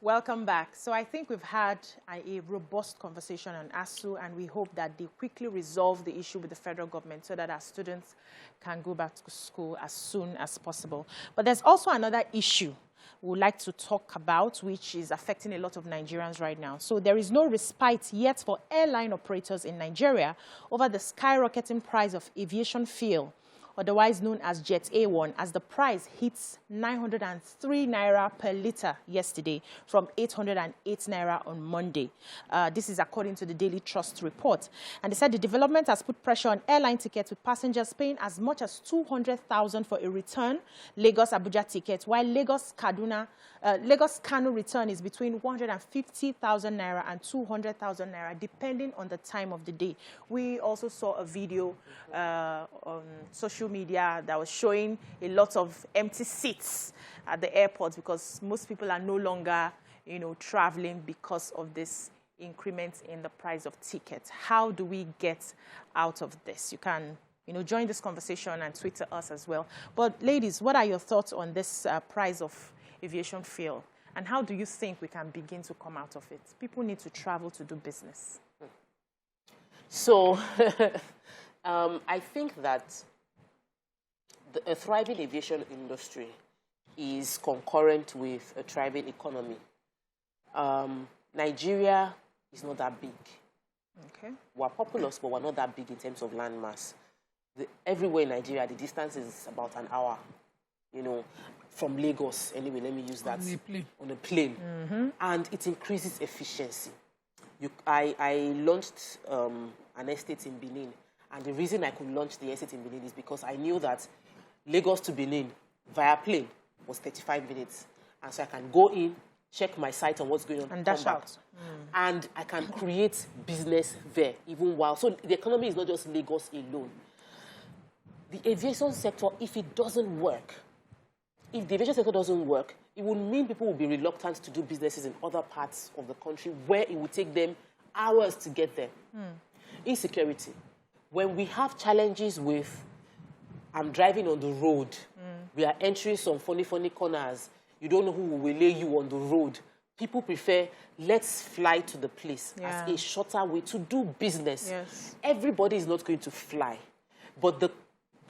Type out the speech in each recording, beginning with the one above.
Welcome back. So I think we've had a robust conversation on ASU, and we hope that they quickly resolve the issue with the federal government so that our students can go back to school as soon as possible. But there's also another issue we would like to talk about, which is affecting a lot of Nigerians right now. So there is no respite yet for airline operators in Nigeria over the skyrocketing price of aviation fuel, otherwise known as Jet A1, as the price hits 903 naira per litre yesterday from 808 naira on Monday. This is according to the Daily Trust report. And they said the development has put pressure on airline tickets, with passengers paying as much as 200,000 for a return Lagos-Abuja ticket, while Lagos-Kano return is between 150,000 naira and 200,000 naira, depending on the time of the day. We also saw a video on social media that was showing a lot of empty seats at the airport because most people are no longer, traveling because of this increment in the price of tickets. How do we get out of this? You can, join this conversation and tweet to us as well. But ladies, what are your thoughts on this price of aviation fuel? And how do you think we can begin to come out of it? People need to travel to do business. So I think that a thriving aviation industry is concurrent with a thriving economy. Nigeria is not that big. Okay. We're populous, but we're not that big in terms of land mass. Everywhere in Nigeria, the distance is about an hour, from Lagos. Anyway, let me use that. On a plane. Mm-hmm. And it increases efficiency. I launched an estate in Benin. And the reason I could launch the estate in Benin is because I knew that Lagos to Benin via plane was 35 minutes. And so I can go in, check my site on what's going on, and dash out. And I can create business there, even while. So the economy is not just Lagos alone. The aviation sector, if it doesn't work, if the aviation sector doesn't work, it would mean people will be reluctant to do businesses in other parts of the country where it would take them hours to get there. Insecurity. When we have challenges with, I'm driving on the road, we are entering some funny corners, you don't know who will lay you on the road, people prefer, let's fly to the place as a shorter way to do business. Yes. Everybody is not going to fly, but the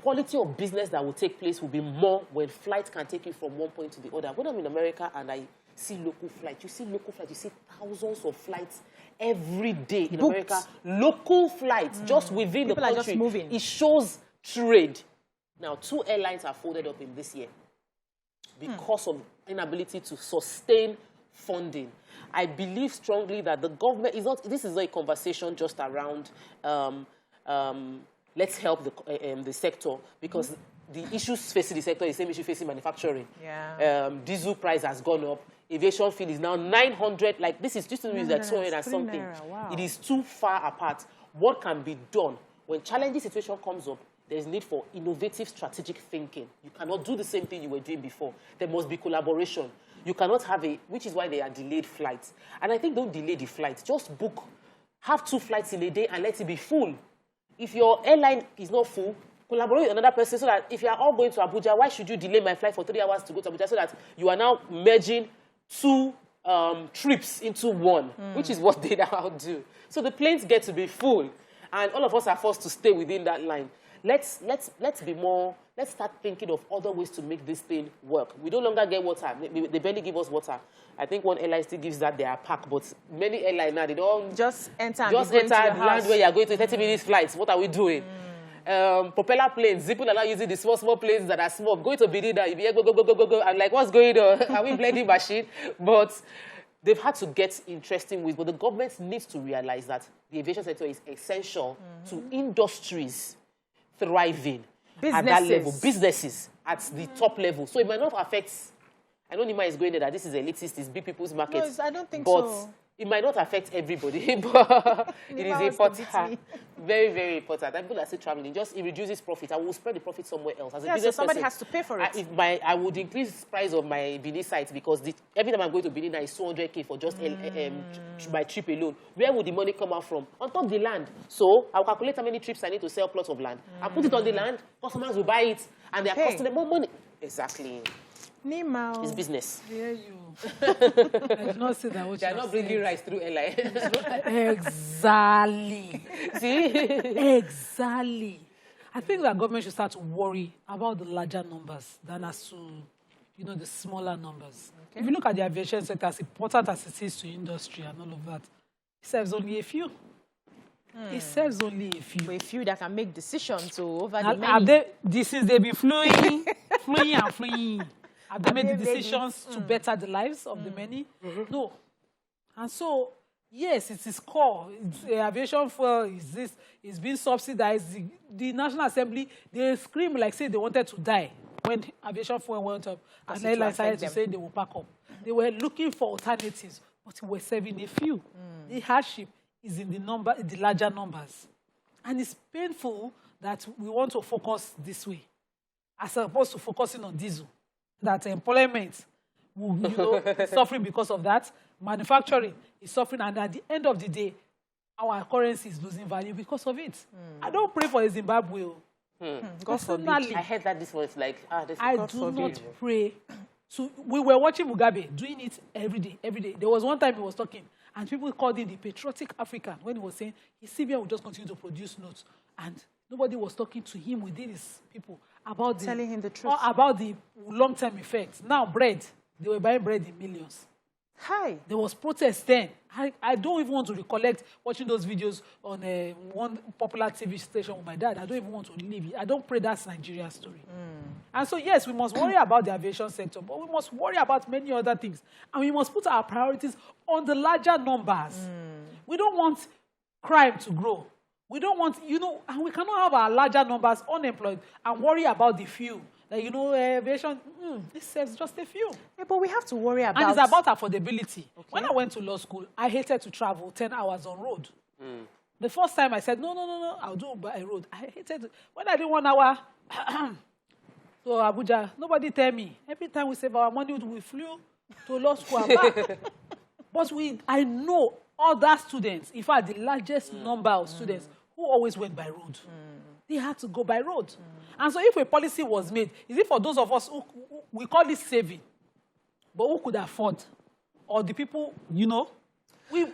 quality of business that will take place will be more when flight can take you from one point to the other. When I'm in America and I see local flights, you see thousands of flights every day in America. Local flights, just within the country. People are just moving. It shows trade. Now, 2 airlines are folded up in this year because of inability to sustain funding. I believe strongly that the government is not, this is not a conversation just around let's help the sector, because the issues facing the sector is the same issue facing manufacturing. Diesel price has gone up. Aviation fuel is now 900. Like, this is just like 200 and something. Wow. It is too far apart. What can be done? When challenging situation comes up, there is need for innovative strategic thinking. You cannot do the same thing you were doing before. There must be collaboration. You cannot have which is why they are delayed flights. And I think don't delay the flights. Just book, have 2 flights in a day and let it be full. If your airline is not full, collaborate with another person so that if you are all going to Abuja, why should you delay my flight for 3 hours to go to Abuja, so that you are now merging 2 trips into one, which is what they now do. So the planes get to be full, and all of us are forced to stay within that line. Let's be more. Let's start thinking of other ways to make this thing work. We no longer get water. They barely give us water. I think one airline still gives that their pack, but many airlines now, they don't just enter the land where you are going to 30 minutes flights. What are we doing? Propeller planes, people are now using the small planes that are small. Going to Benin, you be go. I'm like, what's going on? Are we blending machine? But they've had to get interesting ways. But the government needs to realize that the aviation sector is essential to industries thriving at that level. Businesses at the top level. So it might not affect, I know Nima is going there that this is elitist, it's big people's market. No, I don't think but so. It might not affect everybody, but it is important. Very, very important. And people are still traveling. It reduces profit. I will spread the profit somewhere else. As a business so somebody person, has to pay for it. I would increase the price of my Benin site, because every time I'm going to Benin, is 200k for just my trip alone. Where would the money come out from? On top of the land. So I'll calculate how many trips I need to sell plots of land. I'll put it on the land. Customers will buy it, and they're costing them more money. Exactly. Nemo. It's business. Yeah, you. I did not say that. They are not bringing rice through airline. Exactly. See? Exactly. I think that government should start to worry about the larger numbers than as to, the smaller numbers. Okay. If you look at the aviation sector, as important as it is to industry and all of that, it serves only a few. It serves only a few. For a few that can make decisions over the many. Since they've been flying and flying, have they made the decisions to better the lives of the many? No. And so, yes, it is core. Aviation fuel is being subsidized. The National Assembly, they scream like say they wanted to die when aviation fuel went up. And airlines started to say they will pack up. They were looking for alternatives, but we were serving a few. The hardship is in the larger numbers. And it's painful that we want to focus this way, as opposed to focusing on diesel. That employment will, is suffering because of that. Manufacturing is suffering, and at the end of the day, our currency is losing value because of it. I don't pray for a Zimbabwe. God forbid. I heard that this was like, I do not pray. So we were watching Mugabe doing it every day, every day. There was one time he was talking, and people called him the patriotic African when he was saying his CBN will just continue to produce notes. And nobody was talking to him within his people about telling him the truth. About the long-term effects. Now, bread, they were buying bread in millions. Hi. There was protest then. I don't even want to recollect watching those videos on one popular TV station with my dad. I don't even want to leave it. I don't pray that's Nigerian story. And so, yes, we must worry about the aviation sector, but we must worry about many other things. And we must put our priorities on the larger numbers. We don't want crime to grow. We don't want, and we cannot have our larger numbers unemployed and worry about the few. Like, aviation, this says just a few. Yeah, but we have to worry about... And it's about affordability. Okay. When I went to law school, I hated to travel 10 hours on road. The first time I said, no, I'll do it by road. I hated it. When I did 1 hour to Abuja, nobody tell me. Every time we save our money, we flew to law school and back. But I know other students, in fact, the largest number of students who always went by road. They had to go by road. And so if a policy was made, is it for those of us who we call this saving, but who could afford? Or the people,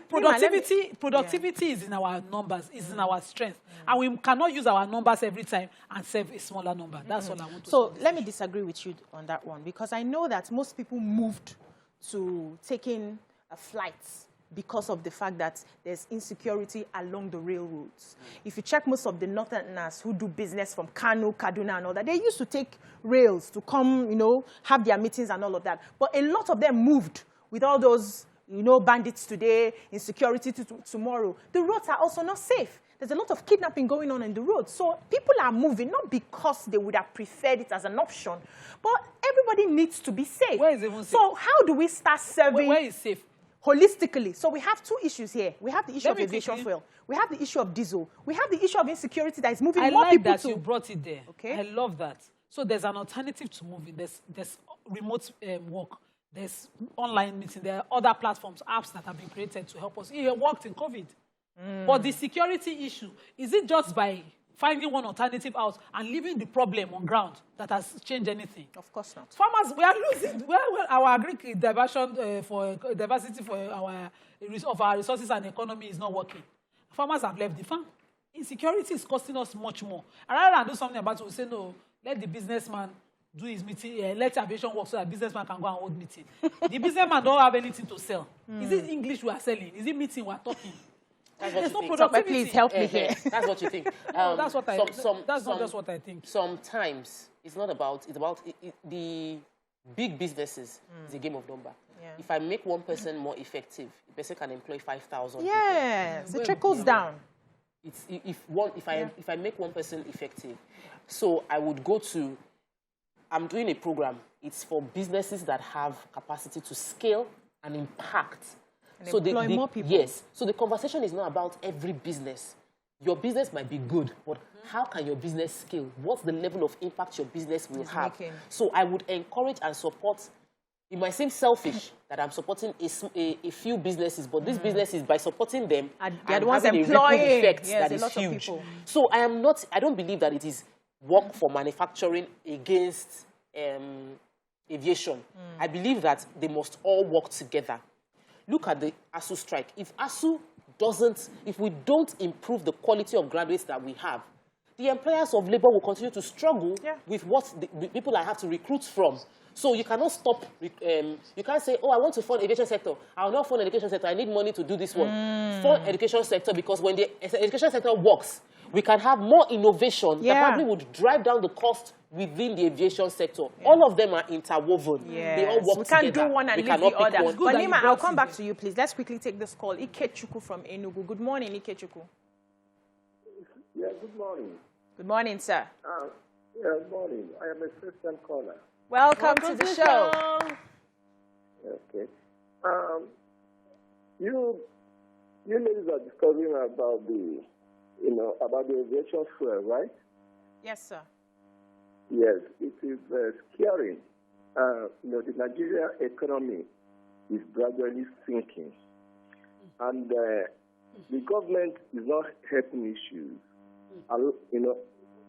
productivity is in our numbers, is in our strength. And we cannot use our numbers every time and save a smaller number. That's all I want to say. So let me disagree with you on that one, because I know that most people moved to taking a flight because of the fact that there's insecurity along the railroads. If you check most of the northerners who do business from Kano, Kaduna and all that, they used to take rails to come, have their meetings and all of that. But a lot of them moved with all those, bandits today, insecurity tomorrow. The roads are also not safe. There's a lot of kidnapping going on in the roads. So people are moving, not because they would have preferred it as an option, but everybody needs to be safe. Where is even safe? So how do we start serving... Where is safe? Holistically. So we have two issues here. We have the issue of aviation fuel. We have the issue of diesel. We have the issue of insecurity that is moving more people to... I like that you brought it there. Okay. I love that. So there's an alternative to moving. There's remote work. There's online meeting. There are other platforms, apps that have been created to help us. It worked in COVID. But the security issue, is it just by finding one alternative out and leaving the problem on ground that has changed anything? Of course not. Farmers, we are losing. Our agric diversion for diversity of our resources and economy is not working. Farmers have left the farm. Insecurity is costing us much more. And rather than do something about it, we say, no, let the businessman do his meeting, let aviation work so that businessman can go and hold meeting. The businessman don't have anything to sell. Is it English we are selling? Is it meeting we are talking? There's no productivity. Please help me here. That's what you think. No, that's what that's not just what I think. Sometimes it's not about, the big businesses. It's a game of number. Yeah. If I make one person more effective, the person can employ 5,000 people. Yes, it trickles down. If I make one person effective, so I would go to, I'm doing a program. It's for businesses that have capacity to scale and impact. And so employ more people. Yes. So the conversation is not about every business. Your business might be good, but how can your business scale? What's the level of impact your business will have? So I would encourage and support. It might seem selfish that I'm supporting a few businesses, but these businesses, by supporting them, they're the ones employing effect that is huge. People. So I don't believe that it is work for manufacturing against aviation, I believe that they must all work together. Look at the ASU strike. If we don't improve the quality of graduates that we have, the employers of labor will continue to struggle with what the people I have to recruit from. So you cannot stop, you can't say, oh, I want to fund education sector. I will not fund education sector. I need money to do this one. Fund education sector, because when the education sector works, we can have more innovation that probably would drive down the cost within the aviation sector. All of them are interwoven. They all work together. We can't do one and leave the other. But Nima, I'll come back to you, please. Let's quickly take this call. Ikechukwu from Enugu. Good morning, Ikechukwu. Yeah, good morning. Good morning, sir. Good morning. I am a first-time caller. Welcome to the show. Okay. You ladies are discussing about the aviation fuel, right? Yes, sir. Yes, it is scary. The Nigerian economy is gradually sinking, and the government is not helping issues.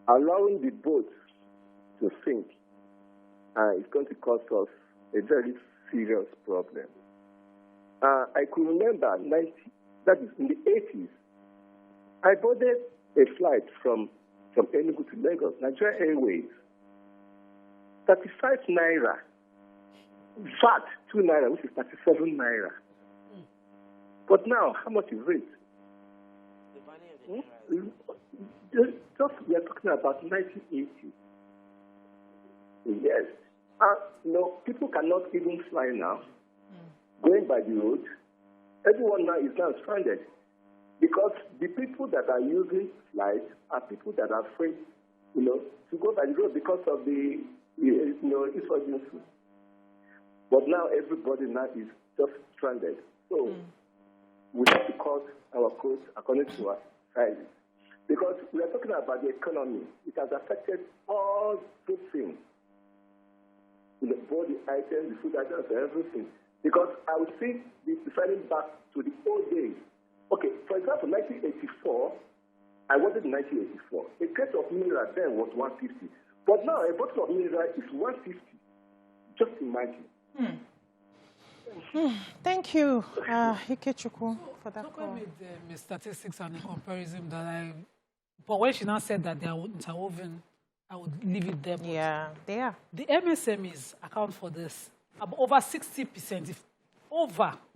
Allowing the boats to sink is going to cause us a very serious problem. I could remember that is in the 80s. I boarded a flight from Enugu to Lagos, Nigeria Airways. 35 naira, VAT 2 naira, which is 37 naira. But now, how much is it? Just we are talking about 1980. Yes. People cannot even fly now. Going by the road, everyone now is now stranded because the people that are using flights are people that are afraid, to go by the road because of the insurgency. But now everybody now is just stranded. So we have to cut our costs according to our sizes. Because we are talking about the economy. It has affected all good things. The body items, the food items, everything. Because I would think referring back to the old days. Okay, for example, 1984, I wanted in 1984. A crate of mineral then was 150. But now a bottle of mineral is 150. Just imagine. Thank you, Ikechukwu, for that call. With the statistics and the comparison but when she now said that they are interwoven, I would leave it there. Yeah, they are. The MSMEs account for this. Over 60%,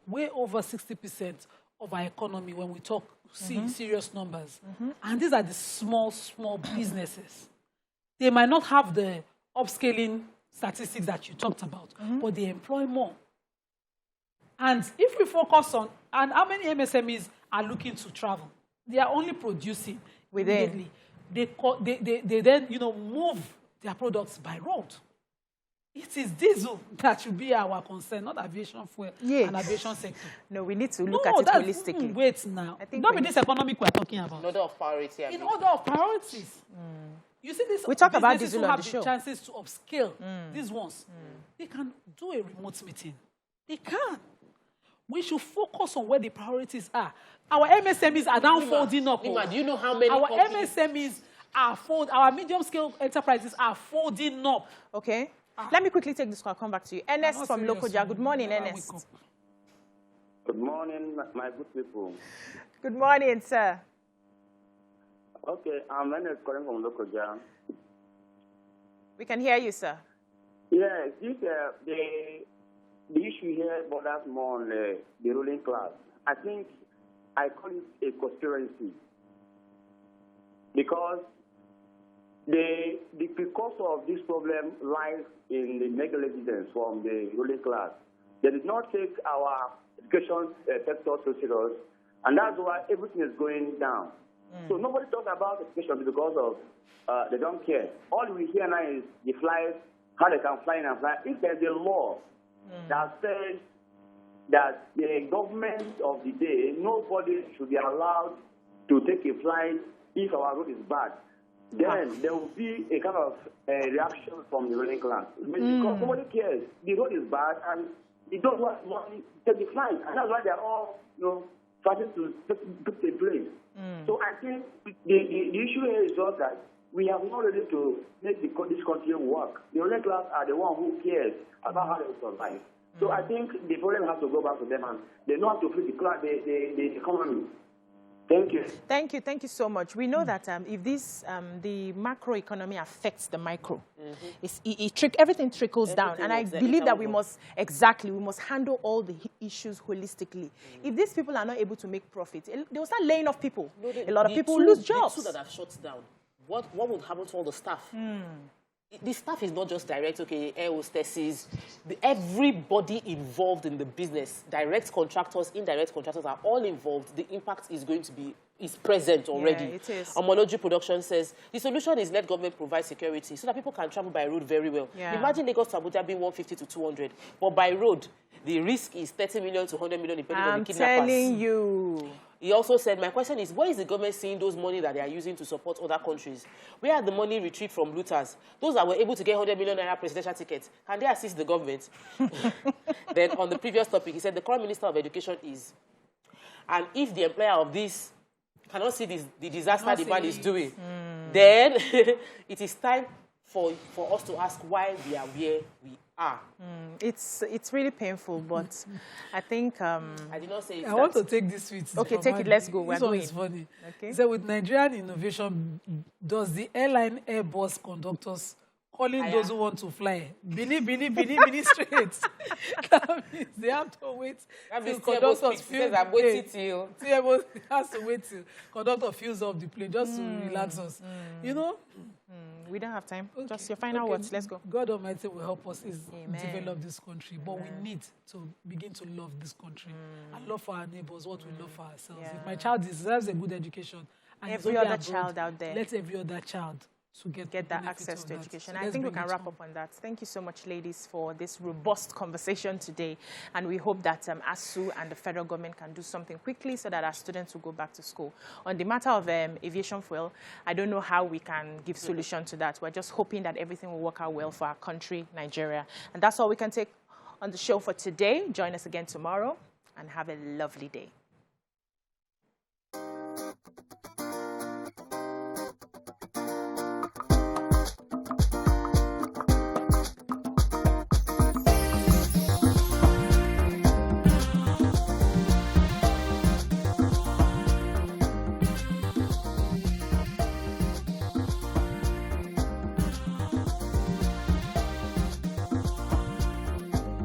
way over 60% of our economy when we talk, see serious numbers. And these are the small businesses. They might not have the upscaling statistics that you talked about, but they employ more. And if we focus on, and how many MSMEs are looking to travel? They are only producing within. They then, move their products by road. It is diesel that should be our concern, not aviation fuel and aviation sector. No, we need to look at it holistically. Wait now. Not with this economic we're talking about. In order of priority. In order of priorities. You see, this we talk about diesel who on have the show. Chances to upscale these ones. They can do a remote meeting. They can. We should focus on where the priorities are. Our MSMEs are now folding up. Nima, do you know how many MSMEs are our medium-scale enterprises are folding up. Okay. Let me quickly take this call. I'll come back to you. Ernest from Lokoja. Good morning, Ernest. Good morning, my good people. Good morning, sir. Okay, I'm Ernest calling from Lokoja. We can hear you, sir. Yes, the issue here borders more on the ruling class. I think I call it a conspiracy because the precursor of this problem lies in the negligence from the ruling class. They did not take our education sector so serious, and that's why everything is going down. So nobody talks about education because of they don't care. All we hear now is the flights, how they can fly in and fly. If there's a law that says that the government of the day, nobody should be allowed to take a flight if our road is bad, then there will be a kind of reaction from the ruling class. Because nobody cares. The road is bad and they don't want money to take the flight. And that's why they're all, fighting to put the blame. So I think the issue here is just that we are not ready to make this country work. The ruling class are the one who cares about how they survive. So I think the problem has to go back to them, and they know how to fix the economy. Thank you. Thank you so much. We know that if this, the macro economy affects the micro, everything trickles down. And I believe that we must handle all the issues holistically. If these people are not able to make profit, they will start laying off people. No, a lot of people will lose jobs. The two that have shut down, what would happen to all the staff? The staff is not just direct, okay, air hostesses. Everybody involved in the business, direct contractors, indirect contractors are all involved. The impact is going to be present already. Yeah, it is. Omology Production says the solution is let government provide security so that people can travel by road very well. Yeah. Imagine Lagos to Abuja being 150 to 200, but by road, the risk is 30 million to 100 million depending on the kidnappers. I'm telling you. He also said, my question is, where is the government seeing those money that they are using to support other countries? Where are the money retrieved from looters? Those that were able to get 100 million naira presidential tickets, can they assist the government? Then on the previous topic, he said the current Minister of Education is. And if the employer of this cannot see the disaster the man is doing, then it is time for us to ask why we are where we are. It's really painful, but I think... I did not say it. I want to take this with. Okay, take it. Let's go. This one is funny. Okay. So with Nigerian innovation, does the airline Airbus conductors calling those who want to fly Bini straight? That means they have to wait till conductors feel I'm waiting till. Airbus has to wait till conductor fills up the plane just to relax us. You know? We don't have time. Okay. Just your final words. Let's go. God Almighty will help us develop this country. But we need to begin to love this country and love for our neighbors what we love for ourselves. Yeah. If my child deserves a good education, and every other child out there, let every other child to get that access to education. So I think we can wrap up on that. Thank you so much, ladies, for this robust conversation today. And we hope that ASU and the federal government can do something quickly so that our students will go back to school. On the matter of aviation fuel, I don't know how we can give solution to that. We're just hoping that everything will work out well for our country, Nigeria. And that's all we can take on the show for today. Join us again tomorrow and have a lovely day.